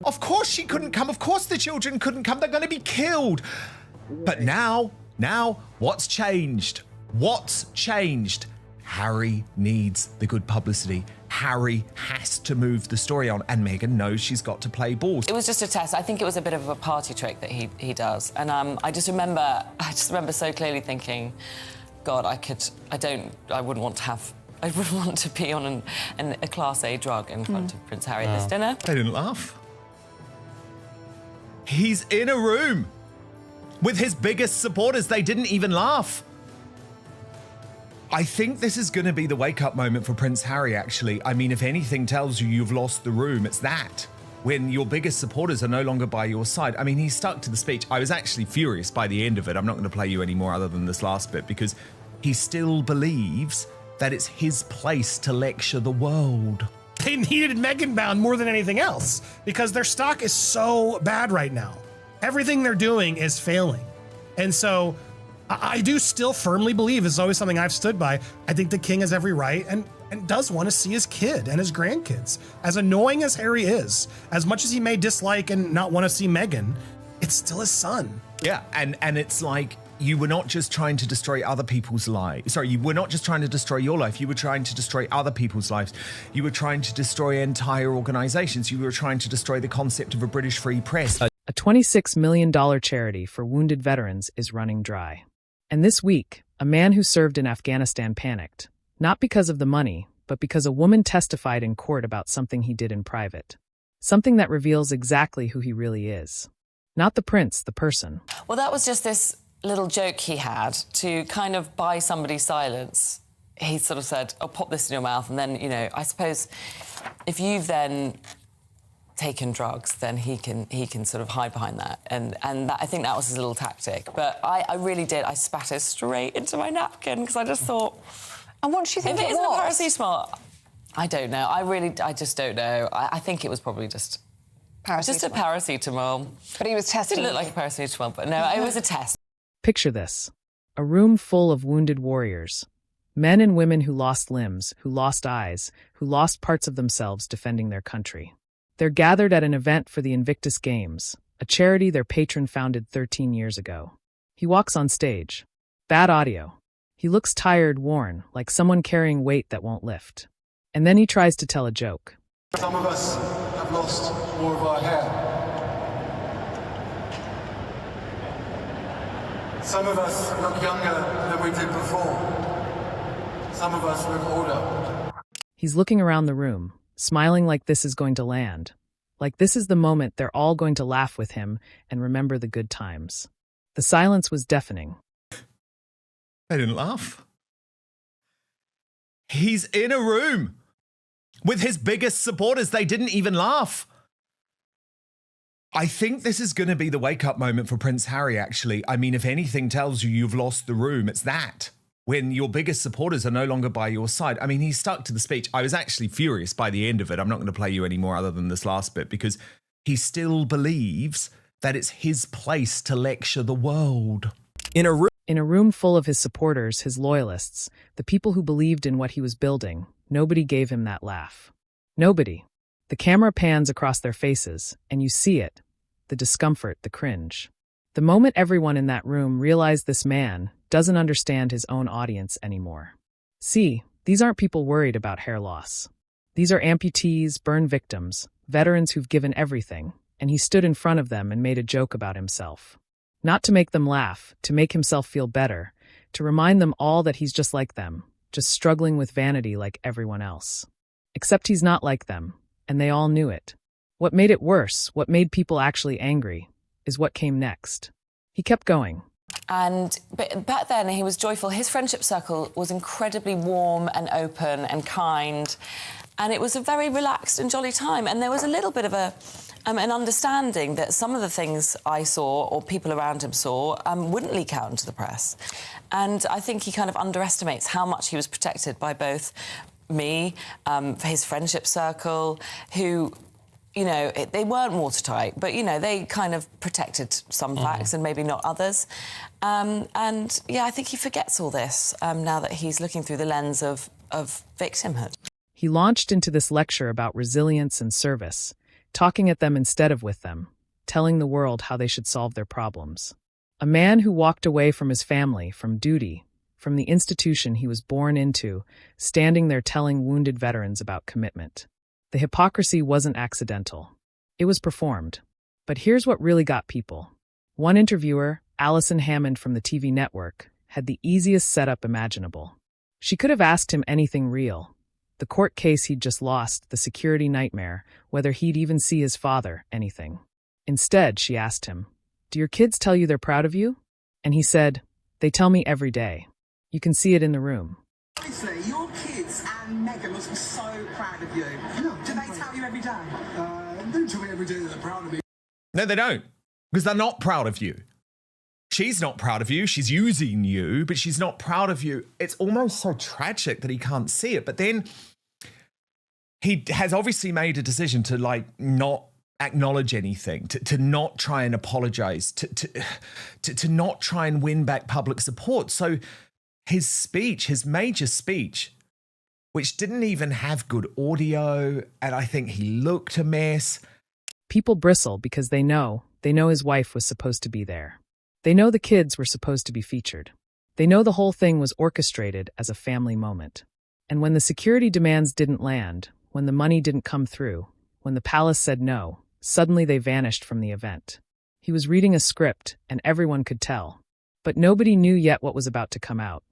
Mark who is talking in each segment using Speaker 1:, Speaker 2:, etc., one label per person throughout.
Speaker 1: Of course she couldn't come. Of course the children couldn't come. They're going to be killed. But now, what's changed? What's changed? Harry needs the good publicity. Harry has to move the story on, and Meghan knows she's got to play ball.
Speaker 2: It was just a test. I think it was a bit of a party trick that he does. And I just remember so clearly thinking, God, I wouldn't want to be on a Class A drug in front of Prince Harry at this dinner.
Speaker 1: They didn't laugh. He's in a room with his biggest supporters. They didn't even laugh. I think this is going to be the wake-up moment for Prince Harry, actually. I mean, if anything tells you you've lost the room, it's that. When your biggest supporters are no longer by your side. I mean, he stuck to the speech. I was actually furious by the end of it. I'm not going to play you any more other than this last bit, because he still believes that it's his place to lecture the world.
Speaker 3: They needed Meghan bound more than anything else because their stock is so bad right now. Everything they're doing is failing. And so I do still firmly believe, this is always something I've stood by, I think the king has every right and does want to see his kid and his grandkids. As annoying as Harry is, as much as he may dislike and not want to see Meghan, it's still his son.
Speaker 1: Yeah, and it's like, you were not just trying to destroy other people's lives. Sorry, you were not just trying to destroy your life. You were trying to destroy other people's lives. You were trying to destroy entire organizations. You were trying to destroy the concept of a British free press.
Speaker 4: A $26 million charity for wounded veterans is running dry. And this week, a man who served in Afghanistan panicked, not because of the money, but because a woman testified in court about something he did in private. Something that reveals exactly who he really is. Not the prince, the person.
Speaker 2: Well, that was just this little joke he had to kind of buy somebody's silence. He sort of said, "Oh, pop this in your mouth," and then, you know, I suppose if you've then taken drugs, then he can sort of hide behind that, and that, I think that was his little tactic. But I really did. I spat it straight into my napkin because I just thought.
Speaker 5: And what do you think
Speaker 2: if
Speaker 5: it
Speaker 2: isn't
Speaker 5: was?
Speaker 2: paracetamol, I don't know. I just don't know. I think it was probably just a paracetamol.
Speaker 5: But he was testing.
Speaker 2: It didn't look like a paracetamol, but no, it was a test.
Speaker 4: Picture this. A room full of wounded warriors. Men and women who lost limbs, who lost eyes, who lost parts of themselves defending their country. They're gathered at an event for the Invictus Games, a charity their patron founded 13 years ago. He walks on stage. Bad audio. He looks tired, worn, like someone carrying weight that won't lift. And then he tries to tell a joke.
Speaker 6: Some of us have lost more of our hair. Some of us look younger than we did before. Some of us look older.
Speaker 4: He's looking around the room, smiling like this is going to land. Like this is the moment they're all going to laugh with him and remember the good times. The silence was deafening.
Speaker 1: They didn't laugh. He's in a room with his biggest supporters. They didn't even laugh. I think this is going to be the wake-up moment for Prince Harry, actually. I mean, if anything tells you you've lost the room, it's that. When your biggest supporters are no longer by your side. I mean, he stuck to the speech. I was actually furious by the end of it. I'm not going to play you any more other than this last bit, because he still believes that it's his place to lecture the world.
Speaker 4: In a room full of his supporters, his loyalists, the people who believed in what he was building, nobody gave him that laugh. Nobody. The camera pans across their faces, and you see it. The discomfort, the cringe. The moment everyone in that room realized this man doesn't understand his own audience anymore. See, these aren't people worried about hair loss. These are amputees, burn victims, veterans who've given everything, and he stood in front of them and made a joke about himself. Not to make them laugh, to make himself feel better, to remind them all that he's just like them, just struggling with vanity like everyone else. Except he's not like them, and they all knew it. What made it worse, what made people actually angry, is what came next. He kept going.
Speaker 2: But back then, he was joyful. His friendship circle was incredibly warm and open and kind, and it was a very relaxed and jolly time. And there was a little bit of an understanding that some of the things I saw or people around him saw wouldn't leak out into the press. And I think he kind of underestimates how much he was protected by both me, his friendship circle, who, you know, they weren't watertight, but, you know, they kind of protected some facts and maybe not others. And, yeah, I think he forgets all this now that he's looking through the lens of victimhood.
Speaker 4: He launched into this lecture about resilience and service, talking at them instead of with them, telling the world how they should solve their problems. A man who walked away from his family, from duty, from the institution he was born into, standing there telling wounded veterans about commitment. The hypocrisy wasn't accidental. It was performed. But here's what really got people. One interviewer, Alison Hammond from the TV network, had the easiest setup imaginable. She could have asked him anything real. The court case he'd just lost, the security nightmare, whether he'd even see his father, anything. Instead, she asked him, "Do your kids tell you they're proud of you?" And he said, "They tell me every day. You can see it in the room."
Speaker 5: Honestly, your kids and Meghan must be so proud of you.
Speaker 6: No,
Speaker 5: Do they tell you every day?
Speaker 6: They don't tell me every day that they're proud of me.
Speaker 1: No, they don't. Because they're not proud of you. She's not proud of you. She's using you, but she's not proud of you. It's almost so tragic that he can't see it. But then he has obviously made a decision to not acknowledge anything, to not try and apologize, to not try and win back public support. So his speech, his major speech, which didn't even have good audio, and I think he looked a mess.
Speaker 4: People bristle because they know his wife was supposed to be there. They know the kids were supposed to be featured. They know the whole thing was orchestrated as a family moment. And when the security demands didn't land, when the money didn't come through, when the palace said no, suddenly they vanished from the event. He was reading a script, and everyone could tell. But nobody knew yet what was about to come out.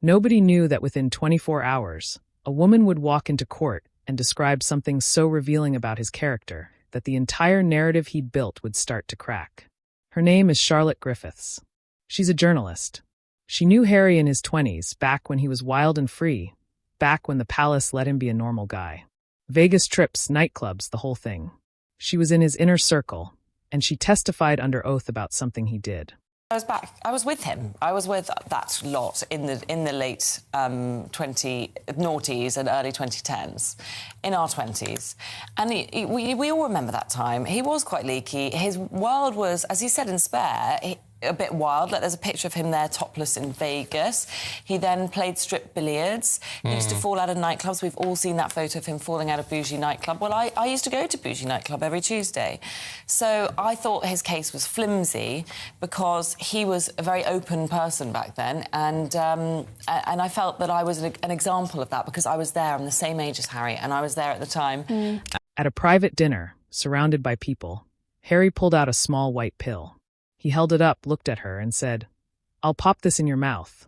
Speaker 4: Nobody knew that within 24 hours, a woman would walk into court and describe something so revealing about his character that the entire narrative he'd built would start to crack. Her name is Charlotte Griffiths. She's a journalist. She knew Harry in his 20s, back when he was wild and free, back when the palace let him be a normal guy. Vegas trips, nightclubs, the whole thing. She was in his inner circle, and she testified under oath about something he did.
Speaker 2: I was with him. I was with that lot in the late 20 noughties and early 2010s, in our 20s. And we all remember that time. He was quite leaky. His world was, as he said in Spare, a bit wild. Like, there's a picture of him there topless in Vegas. He then played strip billiards. He used to fall out of nightclubs. We've all seen that photo of him falling out of Bougie nightclub. Well, I used to go to Bougie nightclub every Tuesday. So I thought his case was flimsy because he was a very open person back then, and I felt that I was an example of that because I was there. I'm the same age as Harry, and I was there at the time.
Speaker 4: At a private dinner, surrounded by people, Harry pulled out a small white pill. He held it up, looked at her, and said, "I'll pop this in your mouth."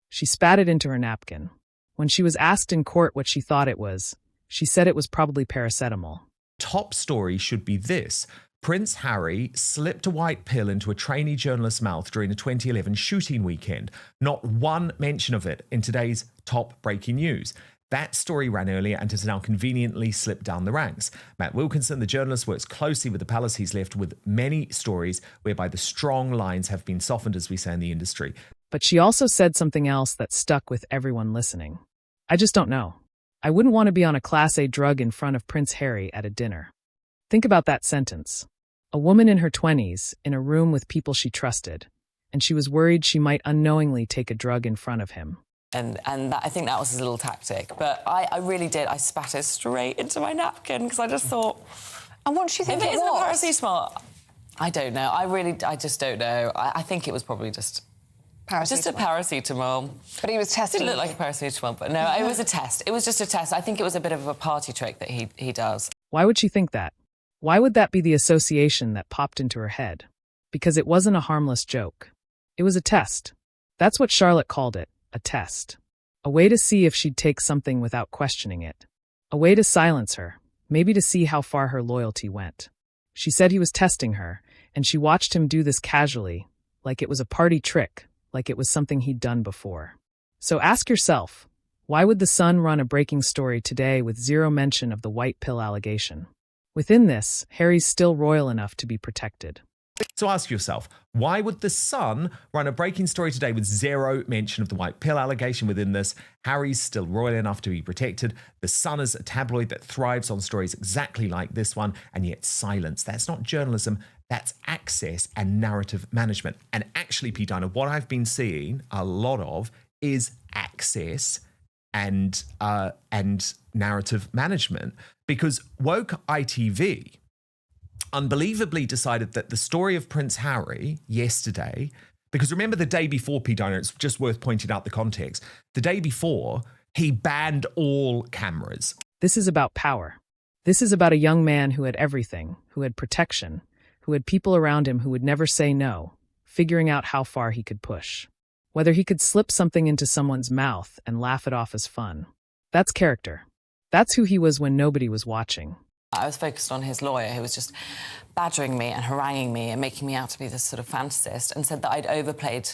Speaker 4: She spat it into her napkin. When she was asked in court what she thought it was, she said it was probably paracetamol.
Speaker 1: Top story should be this. Prince Harry slipped a white pill into a trainee journalist's mouth during a 2011 shooting weekend. Not one mention of it in today's top breaking news. That story ran earlier and has now conveniently slipped down the ranks. Matt Wilkinson, the journalist, works closely with the palace. He's left with many stories whereby the strong lines have been softened, as we say in the industry.
Speaker 4: But she also said something else that stuck with everyone listening. "I just don't know. I wouldn't want to be on a Class A drug in front of Prince Harry at a dinner." Think about that sentence. A woman in her 20s, in a room with people she trusted, and she was worried she might unknowingly take a drug in front of him.
Speaker 2: And that, I think that was his little tactic. But I really did. I spat it straight into my napkin because I just thought...
Speaker 7: And what do you think
Speaker 2: if
Speaker 7: it
Speaker 2: isn't a
Speaker 7: was?
Speaker 2: paracetamol, I don't know. I just don't know. I think it was probably just a paracetamol.
Speaker 7: But he was testing.
Speaker 2: It didn't look like a paracetamol, but no, it was a test. It was just a test. I think it was a bit of a party trick that he does.
Speaker 4: Why would she think that? Why would that be the association that popped into her head? Because it wasn't a harmless joke. It was a test. That's what Charlotte called it. A test. A way to see if she'd take something without questioning it. A way to silence her, maybe to see how far her loyalty went. She said he was testing her, and she watched him do this casually, like it was a party trick, like it was something he'd done before. So ask yourself, why would The Sun run a breaking story today with zero mention of the white pill allegation? Within this, Harry's still royal enough to be protected.
Speaker 1: So ask yourself, why would The Sun run a breaking story today with zero mention of the white pill allegation? Within this, Harry's still royal enough to be protected. The Sun is a tabloid that thrives on stories exactly like this one, and yet silence. That's not journalism, that's access and narrative management. And actually, Pete Diner, what I've been seeing a lot of is access and narrative management, because woke ITV unbelievably decided that the story of Prince Harry yesterday, because remember the day before, P. Diner, it's just worth pointing out the context. The day before, he banned all cameras.
Speaker 4: This is about power. This is about a young man who had everything, who had protection, who had people around him who would never say no, figuring out how far he could push. Whether he could slip something into someone's mouth and laugh it off as fun. That's character. That's who he was when nobody was watching.
Speaker 2: I was focused on his lawyer, who was just badgering me and haranguing me and making me out to be this sort of fantasist, and said that I'd overplayed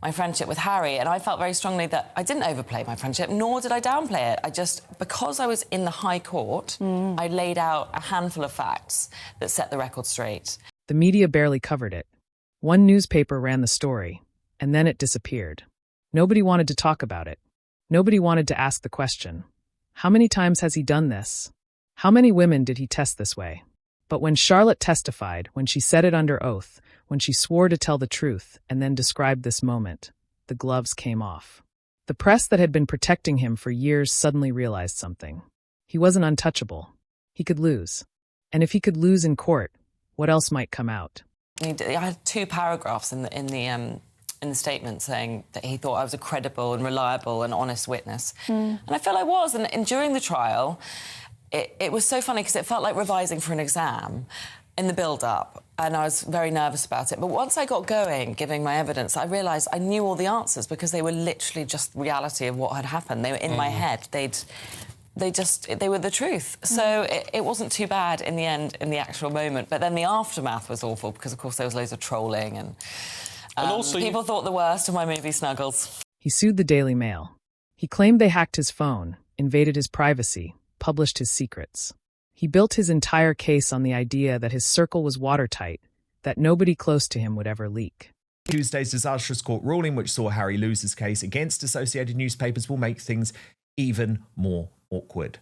Speaker 2: my friendship with Harry. And I felt very strongly that I didn't overplay my friendship, nor did I downplay it. Because I was in the High Court, I laid out a handful of facts that set the record straight.
Speaker 4: The media barely covered it. One newspaper ran the story, and then it disappeared. Nobody wanted to talk about it. Nobody wanted to ask the question. How many times has he done this? How many women did he test this way? But when Charlotte testified, when she said it under oath, when she swore to tell the truth and then described this moment, the gloves came off. The press that had been protecting him for years suddenly realized something. He wasn't untouchable. He could lose. And if he could lose in court, what else might come out?
Speaker 2: I had 2 paragraphs in the statement saying that he thought I was a credible and reliable and honest witness. And I felt I was. And during the trial, it was so funny because it felt like revising for an exam in the build-up, and I was very nervous about it. But once I got going, giving my evidence, I realised I knew all the answers because they were literally just reality of what had happened. They were in my head. They were the truth. So it wasn't too bad in the end, in the actual moment. But then the aftermath was awful because, of course, there was loads of trolling and also people thought the worst of my movie Snuggles.
Speaker 4: He sued the Daily Mail. He claimed they hacked his phone, invaded his privacy, published his secrets. He built his entire case on the idea that his circle was watertight, that nobody close to him would ever leak.
Speaker 1: Tuesday's disastrous court ruling, which saw Harry lose his case against Associated Newspapers, will make things even more awkward.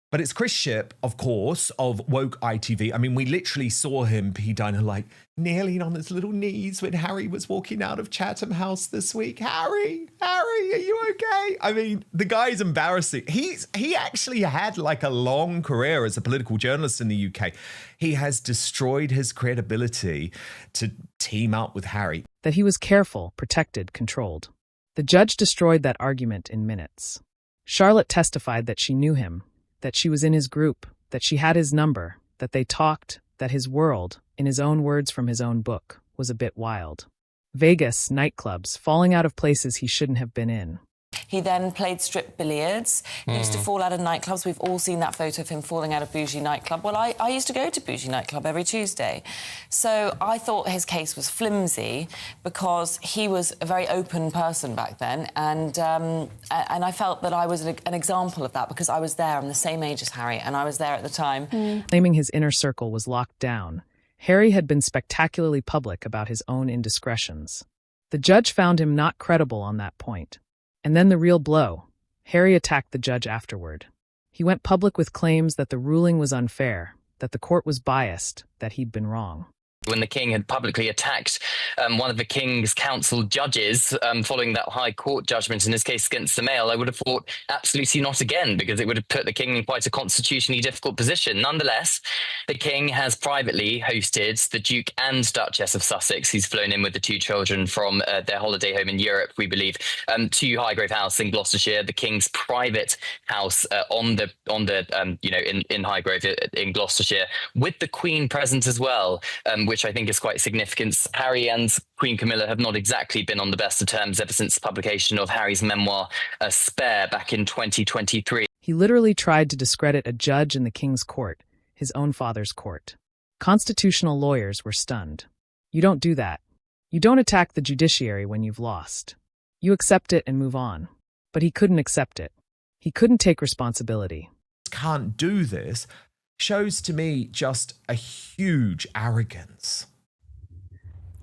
Speaker 1: But it's Chris Shipp, of course, of Woke ITV. I mean, we literally saw him, P. Diner, like, kneeling on his little knees when Harry was walking out of Chatham House this week. Harry, are you okay? I mean, the guy's embarrassing. He actually had, like, a long career as a political journalist in the UK. He has destroyed his credibility to team up with Harry.
Speaker 4: That he was careful, protected, controlled. The judge destroyed that argument in minutes. Charlotte testified that she knew him, that she was in his group, that she had his number, that they talked, that his world, in his own words from his own book, was a bit wild. Vegas, nightclubs, falling out of places he shouldn't have been in.
Speaker 2: He then played strip billiards. He used to fall out of nightclubs. We've all seen that photo of him falling out of Bougie nightclub. Well, I used to go to Bougie nightclub every Tuesday. So I thought his case was flimsy because he was a very open person back then. And I felt that I was an example of that because I was there. I'm the same age as Harry, and I was there at the time.
Speaker 4: Claiming his inner circle was locked down, Harry had been spectacularly public about his own indiscretions. The judge found him not credible on that point. And then the real blow. Harry attacked the judge afterward. He went public with claims that the ruling was unfair, that the court was biased, that he'd been wrong.
Speaker 7: When the king had publicly attacked one of the king's council judges following that high court judgment, in this case against the Mail, I would have thought absolutely not again, because it would have put the king in quite a constitutionally difficult position. Nonetheless, the king has privately hosted the Duke and Duchess of Sussex. He's flown in with the 2 children from their holiday home in Europe, we believe, to Highgrove House in Gloucestershire, the king's private house in Highgrove in Gloucestershire, with the Queen present as well, which I think is quite significant. Harry and Queen Camilla have not exactly been on the best of terms ever since the publication of Harry's memoir, Spare, back in 2023.
Speaker 4: He literally tried to discredit a judge in the king's court, his own father's court. Constitutional lawyers were stunned. You don't do that. You don't attack the judiciary when you've lost. You accept it and move on. But he couldn't accept it. He couldn't take responsibility.
Speaker 1: Can't do this. Shows to me just a huge arrogance.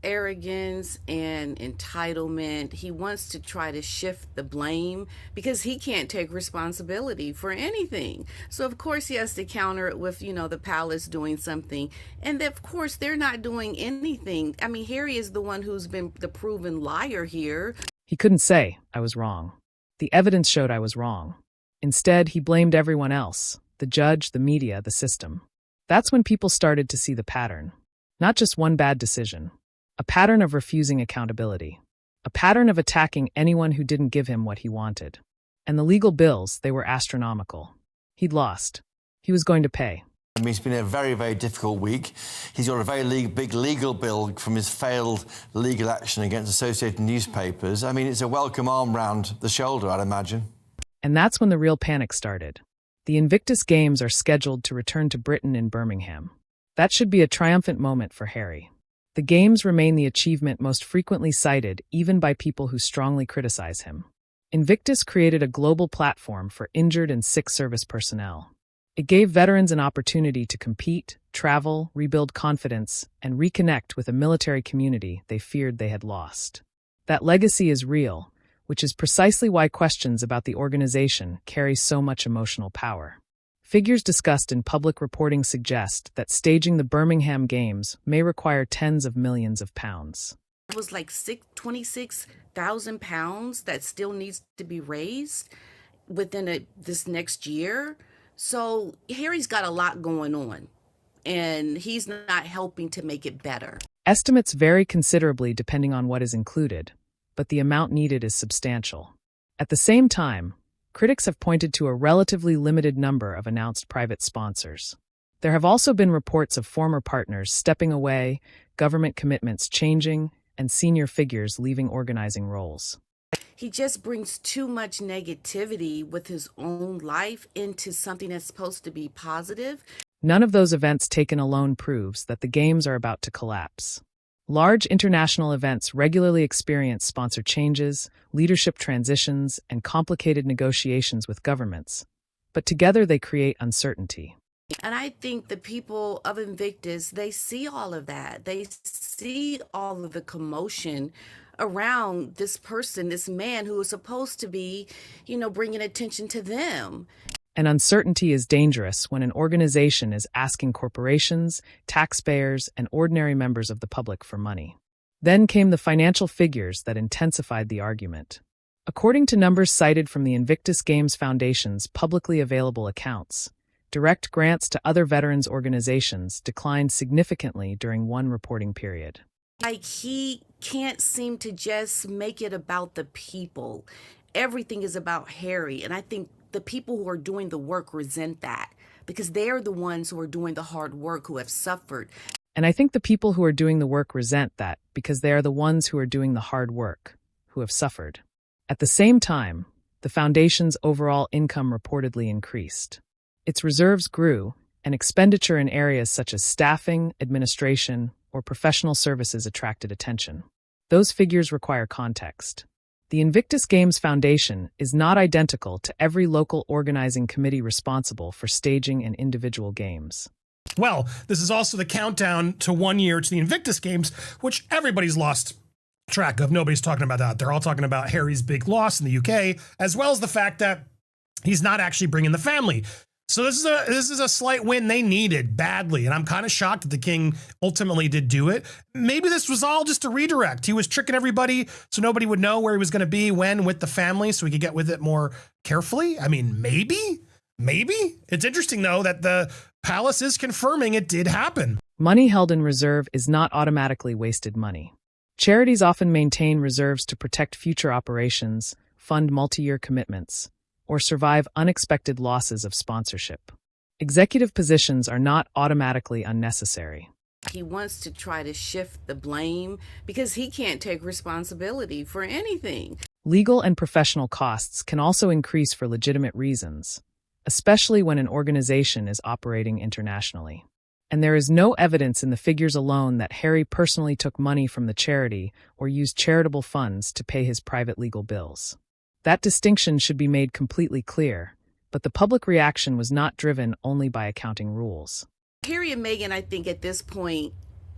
Speaker 8: Arrogance and entitlement. He wants to try to shift the blame because he can't take responsibility for anything. So of course he has to counter it with, the palace doing something. And of course they're not doing anything. I mean, Harry is the one who's been the proven liar here.
Speaker 4: He couldn't say, I was wrong. The evidence showed I was wrong. Instead, he blamed everyone else. The judge, the media, the system. That's when people started to see the pattern. Not just one bad decision. A pattern of refusing accountability. A pattern of attacking anyone who didn't give him what he wanted. And the legal bills, they were astronomical. He'd lost. He was going to pay.
Speaker 9: I mean, it's been a very, very difficult week. He's got a very big legal bill from his failed legal action against Associated Newspapers. I mean, it's a welcome arm round the shoulder, I'd imagine.
Speaker 4: And that's when the real panic started. The Invictus Games are scheduled to return to Britain in Birmingham. That should be a triumphant moment for Harry. The Games remain the achievement most frequently cited, even by people who strongly criticize him. Invictus created a global platform for injured and sick service personnel. It gave veterans an opportunity to compete, travel, rebuild confidence, and reconnect with a military community they feared they had lost. That legacy is real, which is precisely why questions about the organization carry so much emotional power. Figures discussed in public reporting suggest that staging the Birmingham Games may require tens of millions of pounds.
Speaker 8: It was like £26,000 that still needs to be raised within this next year. So Harry's got a lot going on, and he's not helping to make it better.
Speaker 4: Estimates vary considerably depending on what is included, but the amount needed is substantial. At the same time, critics have pointed to a relatively limited number of announced private sponsors. There have also been reports of former partners stepping away, government commitments changing, and senior figures leaving organizing roles.
Speaker 8: He just brings too much negativity with his own life into something that's supposed to be positive.
Speaker 4: None of those events taken alone proves that the Games are about to collapse. Large international events regularly experience sponsor changes, leadership transitions, and complicated negotiations with governments. But together they create uncertainty.
Speaker 8: And I think the people of Invictus, they see all of that. They see all of the commotion around this person, this man who is supposed to be, bringing attention to them.
Speaker 4: And uncertainty is dangerous when an organization is asking corporations, taxpayers, and ordinary members of the public for money. Then came the financial figures that intensified the argument. According to numbers cited from the Invictus Games Foundation's publicly available accounts, direct grants to other veterans organizations declined significantly during one reporting period.
Speaker 8: Like, he can't seem to just make it about the people. Everything is about Harry, and I think the people who are doing the work resent that because they're the ones who are doing the hard work, who have suffered.
Speaker 4: And I think the people who are doing the work resent that because they are the ones who are doing the hard work, who have suffered. At the same time, the foundation's overall income reportedly increased. Its reserves grew, and expenditure in areas such as staffing, administration, or professional services attracted attention. Those figures require context. The Invictus Games Foundation is not identical to every local organizing committee responsible for staging an individual games.
Speaker 3: Well, this is also the countdown to 1 year to the Invictus Games, which everybody's lost track of. Nobody's talking about that. They're all talking about Harry's big loss in the UK, as well as the fact that he's not actually bringing the family. So this is a slight win they needed badly, and I'm kind of shocked that the king ultimately did do it. Maybe this was all just a redirect. He was tricking everybody so nobody would know where he was going to be when with the family, so he could get with it more carefully. I mean, maybe. It's interesting, though, that the palace is confirming it did happen.
Speaker 4: Money held in reserve is not automatically wasted money. Charities often maintain reserves to protect future operations, fund multi-year commitments, or survive unexpected losses of sponsorship. Executive positions are not automatically unnecessary.
Speaker 8: He wants to try to shift the blame because he can't take responsibility for anything.
Speaker 4: Legal and professional costs can also increase for legitimate reasons, especially when an organization is operating internationally. And there is no evidence in the figures alone that Harry personally took money from the charity or used charitable funds to pay his private legal bills. That distinction should be made completely clear, but the public reaction was not driven only by accounting rules.
Speaker 8: Harry and Meghan, I think at this point,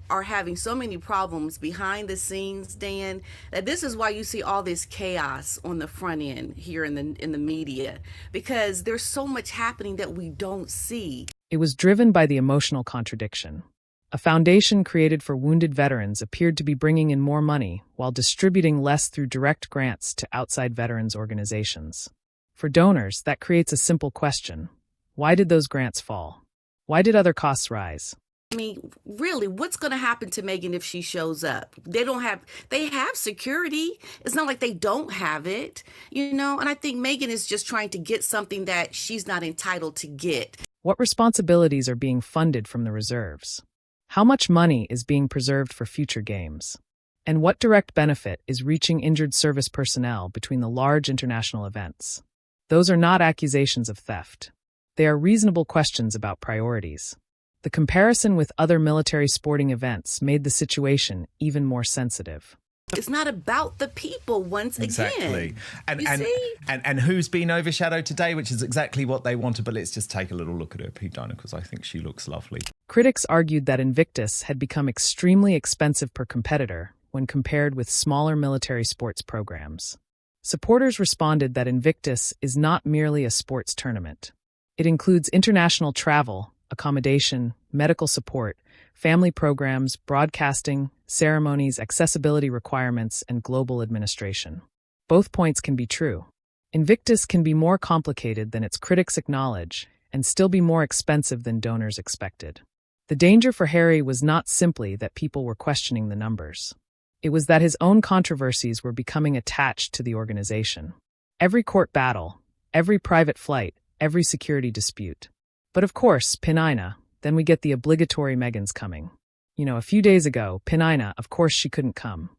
Speaker 8: are having so many problems behind the scenes, Dan, that this is why you see all this chaos on the front end here in the media, because there's so much happening that we don't see.
Speaker 4: It was driven by the emotional contradiction. A foundation created for wounded veterans appeared to be bringing in more money while distributing less through direct grants to outside veterans organizations. For donors, that creates a simple question. Why did those grants fall? Why did other costs rise?
Speaker 8: I mean, really, what's going to happen to Meghan if she shows up? They have security. It's not like they don't have it, and I think Meghan is just trying to get something that she's not entitled to get.
Speaker 4: What responsibilities are being funded from the reserves? How much money is being preserved for future games? And what direct benefit is reaching injured service personnel between the large international events? Those are not accusations of theft. They are reasonable questions about priorities. The comparison with other military sporting events made the situation even more sensitive.
Speaker 8: It's not about the people once
Speaker 1: exactly.
Speaker 8: again.
Speaker 1: And who's been overshadowed today, which is exactly what they wanted. But let's just take a little look at her, Pidina, because I think she looks lovely.
Speaker 4: Critics argued that Invictus had become extremely expensive per competitor when compared with smaller military sports programs. Supporters responded that Invictus is not merely a sports tournament. It includes international travel, accommodation, medical support, family programs, broadcasting, ceremonies, accessibility requirements, and global administration. Both points can be true. Invictus can be more complicated than its critics acknowledge and still be more expensive than donors expected. The danger for Harry was not simply that people were questioning the numbers. It was that his own controversies were becoming attached to the organization. Every court battle, every private flight, every security dispute. But of course, Peninnah, then we get the obligatory Meghan's coming. A few days ago, Peninnah, of course she couldn't come.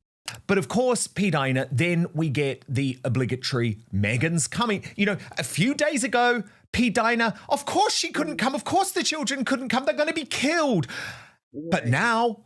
Speaker 1: But of course, Peninnah, then we get the obligatory Meghan's coming. A few days ago, Peninnah, of course she couldn't come. Of course the children couldn't come. They're going to be killed. But now,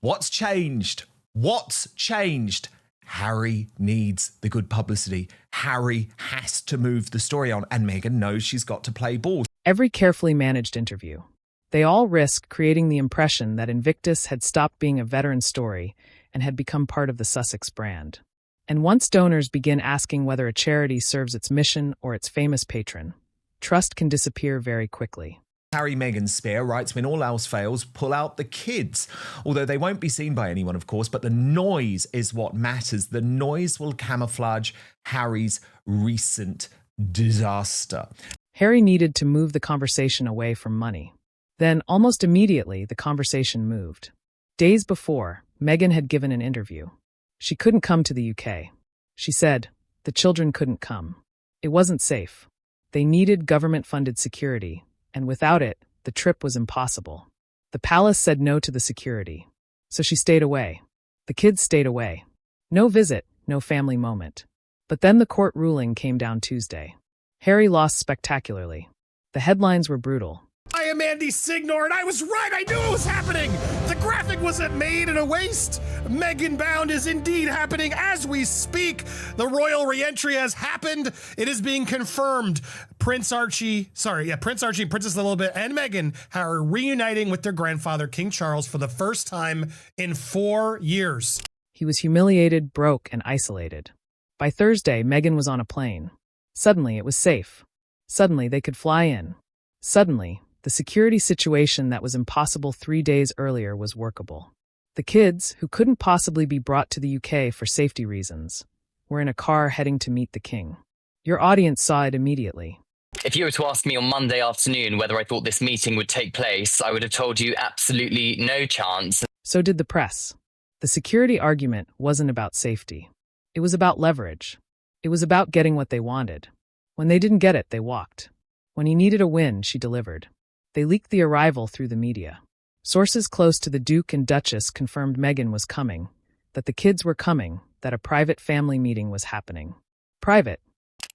Speaker 1: what's changed? What's changed? Harry needs the good publicity. Harry has to move the story on, and Meghan knows she's got to play ball.
Speaker 4: Every carefully managed interview. They all risk creating the impression that Invictus had stopped being a veteran story and had become part of the Sussex brand. And once donors begin asking whether a charity serves its mission or its famous patron, trust can disappear very quickly.
Speaker 1: Harry Meghan Spear writes, when all else fails, pull out the kids. Although they won't be seen by anyone, of course, but the noise is what matters. The noise will camouflage Harry's recent disaster.
Speaker 4: Harry needed to move the conversation away from money. Then, almost immediately, the conversation moved. Days before, Meghan had given an interview. She couldn't come to the UK. She said, the children couldn't come. It wasn't safe. They needed government-funded security, and without it, the trip was impossible. The palace said no to the security. So she stayed away. The kids stayed away. No visit, no family moment. But then the court ruling came down Tuesday. Harry lost spectacularly. The headlines were brutal.
Speaker 3: I am Andy Signor, and I was right. I knew it was happening. The graphic wasn't made in a waste. Meghan Bound is indeed happening as we speak. The royal re-entry has happened. It is being confirmed. Prince Archie, Princess Elizabeth, and Meghan are reuniting with their grandfather, King Charles, for the first time in 4 years.
Speaker 4: He was humiliated, broke, and isolated. By Thursday, Meghan was on a plane. Suddenly, it was safe. Suddenly, they could fly in. Suddenly, the security situation that was impossible 3 days earlier was workable. The kids, who couldn't possibly be brought to the UK for safety reasons, were in a car heading to meet the king. Your audience saw it immediately.
Speaker 7: If you were to ask me on Monday afternoon whether I thought this meeting would take place, I would have told you absolutely no chance.
Speaker 4: So did the press. The security argument wasn't about safety. It was about leverage. It was about getting what they wanted. When they didn't get it, they walked. When he needed a win, she delivered. They leaked the arrival through the media. Sources close to the Duke and Duchess confirmed Meghan was coming, that the kids were coming, that a private family meeting was happening. Private.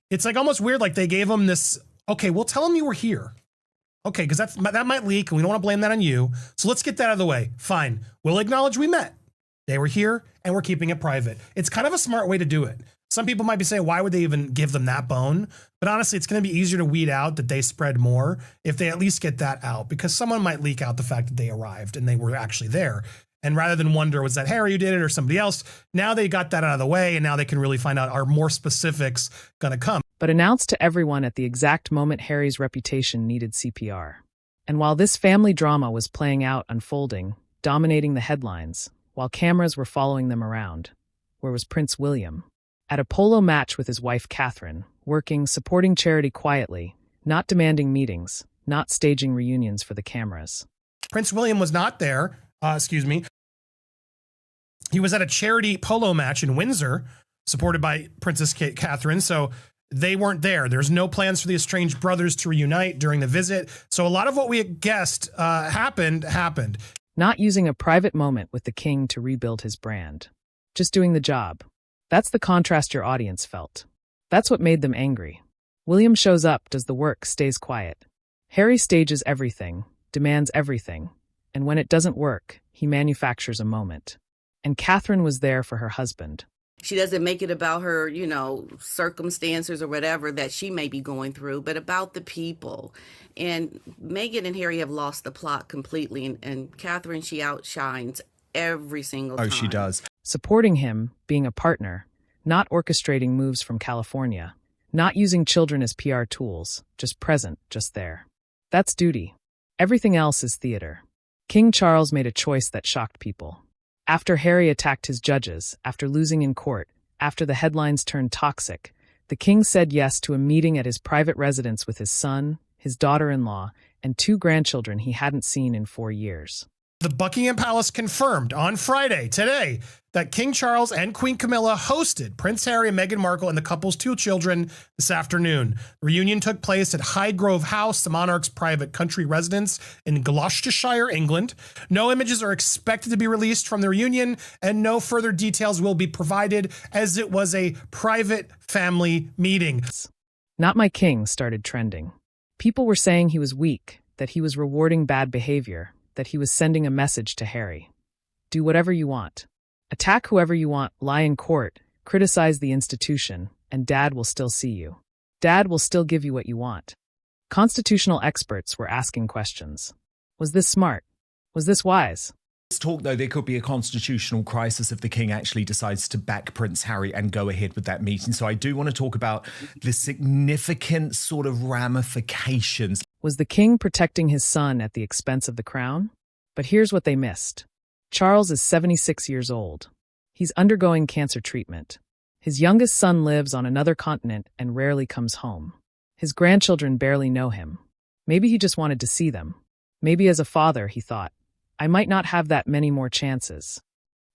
Speaker 3: It's like almost weird, like they gave them this, okay, we'll tell them you were here. Okay, because that might leak, and we don't want to blame that on you. So let's get that out of the way. Fine. We'll acknowledge we met. They were here, and we're keeping it private. It's kind of a smart way to do it. Some people might be saying, why would they even give them that bone? But honestly, it's going to be easier to weed out that they spread more if they at least get that out, because someone might leak out the fact that they arrived and they were actually there. And rather than wonder, was that Harry who did it or somebody else? Now they got that out of the way, and now they can really find out, are more specifics going to come?
Speaker 4: But announced to everyone at the exact moment Harry's reputation needed CPR. And while this family drama was playing out, unfolding, dominating the headlines, while cameras were following them around, where was Prince William? At a polo match with his wife Catherine, working, supporting charity quietly, not demanding meetings, not staging reunions for the cameras.
Speaker 3: Prince William was not there. He was at a charity polo match in Windsor, supported by Princess Catherine. So they weren't there. There's no plans for the estranged brothers to reunite during the visit. So a lot of what we guessed happened.
Speaker 4: Not using a private moment with the king to rebuild his brand. Just doing the job. That's the contrast your audience felt. That's what made them angry. William shows up, does the work, stays quiet. Harry stages everything, demands everything, and when it doesn't work, he manufactures a moment. And Catherine was there for her husband.
Speaker 8: She doesn't make it about her, circumstances or whatever that she may be going through, but about the people. And Meghan and Harry have lost the plot completely, and Catherine, she outshines every single time.
Speaker 1: Oh, she does.
Speaker 4: Supporting him, being a partner, not orchestrating moves from California, not using children as PR tools, just present, just there. That's duty. Everything else is theater. King Charles made a choice that shocked people. After Harry attacked his judges, after losing in court, after the headlines turned toxic, the king said yes to a meeting at his private residence with his son, his daughter-in-law, and 2 grandchildren he hadn't seen in 4 years.
Speaker 3: The Buckingham Palace confirmed on Friday, today, that King Charles and Queen Camilla hosted Prince Harry and Meghan Markle and the couple's 2 children this afternoon. The reunion took place at Highgrove House, the monarch's private country residence in Gloucestershire, England. No images are expected to be released from the reunion, and no further details will be provided, as it was a private family meeting.
Speaker 4: Not My King started trending. People were saying he was weak, that he was rewarding bad behavior, that he was sending a message to Harry. Do whatever you want. Attack whoever you want, lie in court, criticize the institution, and Dad will still see you. Dad will still give you what you want. Constitutional experts were asking questions. Was this smart? Was this wise?
Speaker 1: Let's talk, though, there could be a constitutional crisis if the king actually decides to back Prince Harry and go ahead with that meeting. So I do want to talk about the significant sort of ramifications.
Speaker 4: Was the king protecting his son at the expense of the crown? But here's what they missed. Charles is 76 years old. He's undergoing cancer treatment. His youngest son lives on another continent and rarely comes home. His grandchildren barely know him. Maybe he just wanted to see them. Maybe as a father, he thought, I might not have that many more chances.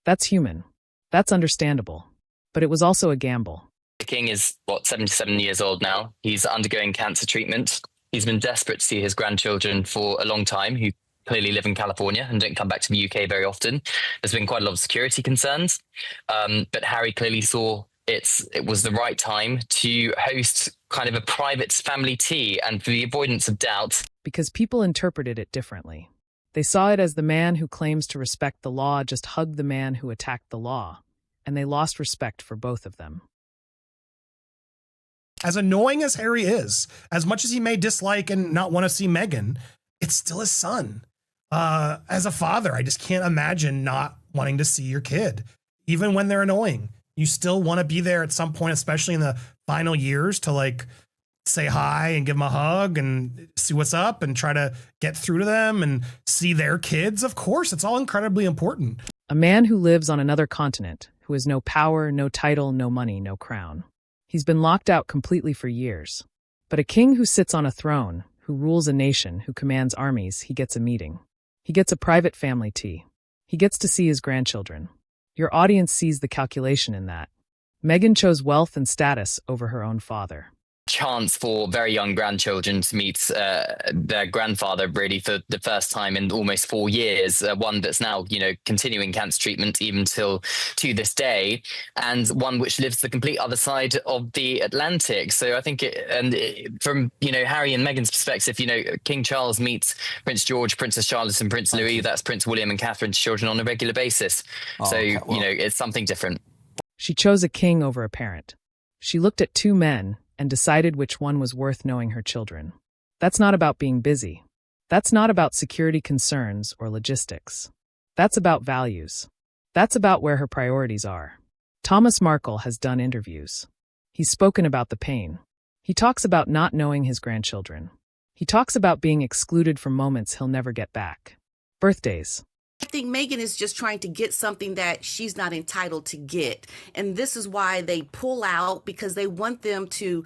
Speaker 4: That's human. That's understandable. But it was also a gamble.
Speaker 7: The king is, 77 years old now. He's undergoing cancer treatment. He's been desperate to see his grandchildren for a long time, who clearly live in California and don't come back to the UK very often. There's been quite a lot of security concerns. But Harry clearly saw it was the right time to host kind of a private family tea, and for the avoidance of doubt.
Speaker 4: Because people interpreted it differently. They saw it as the man who claims to respect the law just hugged the man who attacked the law, and they lost respect for both of them.
Speaker 3: As annoying as Harry is, as much as he may dislike and not want to see Meghan, it's still his son. As a father, I just can't imagine not wanting to see your kid, even when they're annoying. You still want to be there at some point, especially in the final years, to say hi and give them a hug and see what's up and try to get through to them and see their kids. Of course, it's all incredibly important.
Speaker 4: A man who lives on another continent, who has no power, no title, no money, no crown. He's been locked out completely for years. But a king who sits on a throne, who rules a nation, who commands armies, he gets a meeting. He gets a private family tea. He gets to see his grandchildren. Your audience sees the calculation in that. Meghan chose wealth and status over her own father.
Speaker 7: Chance for very young grandchildren to meet their grandfather really for the first time in almost 4 years, one that's now, continuing cancer treatment even to this day, and one which lives the complete other side of the Atlantic. So I think from, Harry and Meghan's perspective, King Charles meets Prince George, Princess Charlotte and Prince Louis, that's Prince William and Catherine's children on a regular basis. It's something different.
Speaker 4: She chose a king over a parent. She looked at 2 men and decided which one was worth knowing her children. That's not about being busy. That's not about security concerns or logistics. That's about values. That's about where her priorities are. Thomas Markle has done interviews. He's spoken about the pain. He talks about not knowing his grandchildren. He talks about being excluded from moments he'll never get back. Birthdays.
Speaker 8: I think Meghan is just trying to get something that she's not entitled to get. And this is why they pull out, because they want them to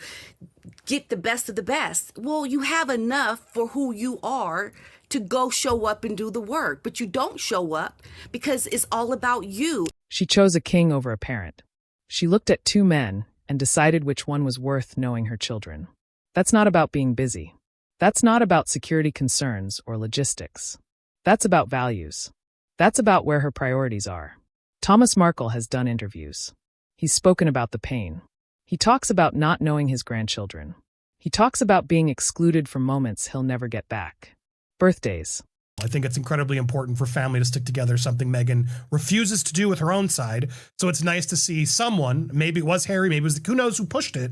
Speaker 8: get the best of the best. Well, you have enough for who you are to go show up and do the work, but you don't show up because it's all about you.
Speaker 4: She chose a king over a parent. She looked at two men and decided which one was worth knowing her children. That's not about being busy. That's not about security concerns or logistics. That's about values. That's about where her priorities are. Thomas Markle has done interviews. He's spoken about the pain. He talks about not knowing his grandchildren. He talks about being excluded from moments he'll never get back. Birthdays.
Speaker 3: I think it's incredibly important for family to stick together, something Meghan refuses to do with her own side. So it's nice to see someone, maybe it was Harry, maybe it was, who knows who pushed it,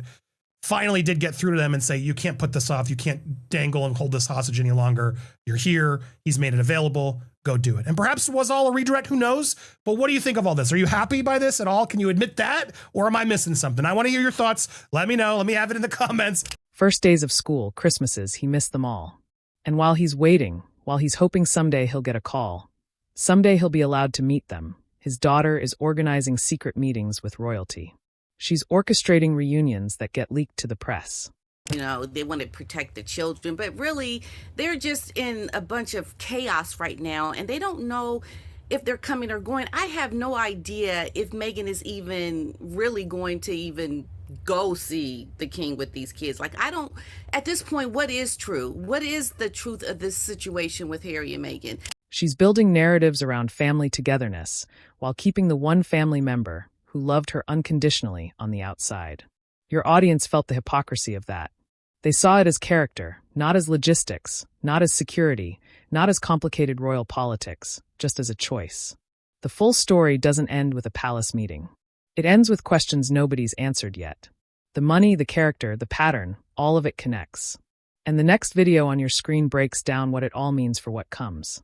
Speaker 3: finally did get through to them and say, you can't put this off. You can't dangle and hold this hostage any longer. You're here. He's made it available. Go do it. And perhaps it was all a redirect. Who knows? But what do you think of all this? Are you happy by this at all? Can you admit that? Or am I missing something? I want to hear your thoughts. Let me know. Let me have it in the comments.
Speaker 4: First days of school, Christmases, he missed them all. And while he's waiting, while he's hoping someday he'll get a call, someday he'll be allowed to meet them, his daughter is organizing secret meetings with royalty. She's orchestrating reunions that get leaked to the press.
Speaker 8: You know, they want to protect the children, but really, they're just in a bunch of chaos right now, and they don't know if they're coming or going. I have no idea if Meghan is even really going to even go see the king with these kids. Like, I don't, at this point, what is true? What is the truth of this situation with Harry and Meghan?
Speaker 4: She's building narratives around family togetherness while keeping the one family member who loved her unconditionally on the outside. Your audience felt the hypocrisy of that. They saw it as character, not as logistics, not as security, not as complicated royal politics, just as a choice. The full story doesn't end with a palace meeting. It ends with questions nobody's answered yet. The money, the character, the pattern, all of it connects. And the next video on your screen breaks down what it all means for what comes.